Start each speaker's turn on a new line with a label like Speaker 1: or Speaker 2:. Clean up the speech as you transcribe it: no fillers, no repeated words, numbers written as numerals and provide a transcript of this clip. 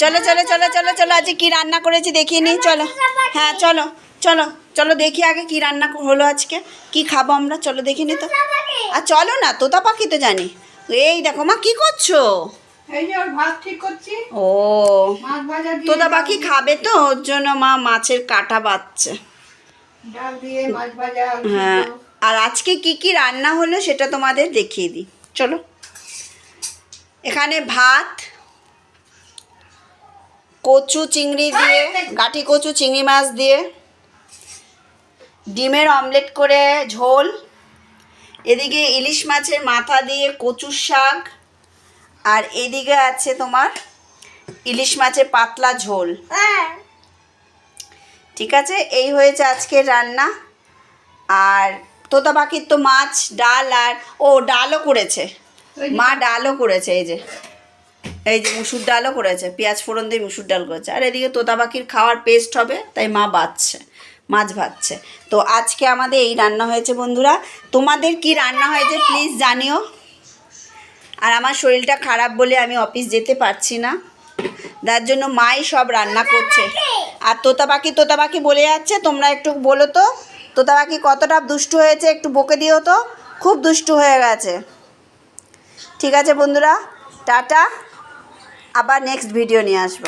Speaker 1: চলো চলো চলো চলো চলো আজকে কী রান্না করেছি দেখিয়ে নিই চলো। হ্যাঁ চলো চলো চলো দেখি আগে কী রান্না হলো আজকে, কি খাবো আমরা, চলো দেখি নি তো। আর চলো না, তোতা পাখি তো জানি। এই দেখো মা কি করছো?
Speaker 2: এই যে ওর ভাত ঠিক করছি।
Speaker 1: ও
Speaker 2: মাছ ভাজা দিয়ে
Speaker 1: তোতা পাখি খাবে তো, ওর জন্য মা মাছের কাঁটা বাচ্ছে।
Speaker 2: ডাল দিয়ে মাছ ভাজা।
Speaker 1: হ্যাঁ, আর আজকে কি কি রান্না হলো সেটা তোমাদের দেখিয়ে দিই চলো। এখানে ভাত, কচু চিংড়ি দিয়ে, গাঠি কচু চিংড়ি মাছ দিয়ে, ডিমের অমলেট করে ঝোল, এদিকে ইলিশ মাছের মাথা দিয়ে কচুর শাক, আর এদিকে আছে তোমার ইলিশ মাছের পাতলা ঝোল। ঠিক আছে, এই হয়েছে আজকের রান্না। আর তোতা পাখির তো মাছ, ডাল, আর ও ডালও করেছে মা, ডালও করেছে। এই যে মুসুর ডালও করেছে, পেঁয়াজ ফোড়ন দিয়ে মুসুর ডাল করেছে। আর এদিকে তোতা পাখির খাওয়ার পেস্ট হবে তাই মা বাছছে, মাছ ভাজছে। তো আজকে আমাদের এই রান্না হয়েছে বন্ধুরা। তোমাদের কি রান্না হয়েছে প্লিজ জানিও। আর আমার শরীরটা খারাপ বলে আমি অফিস যেতে পারছি না, তার জন্য মাই সব রান্না করছে। আর তোতা পাখি বলে যাচ্ছে, তোমরা একটু বলো তো তোতা পাখি কতটা দুষ্টু হয়েছে, একটু বকে দিও তো, খুব দুষ্টু হয়ে গেছে। ঠিক আছে বন্ধুরা, টাটা, আবার নেক্সট ভিডিও নিয়ে আসবো।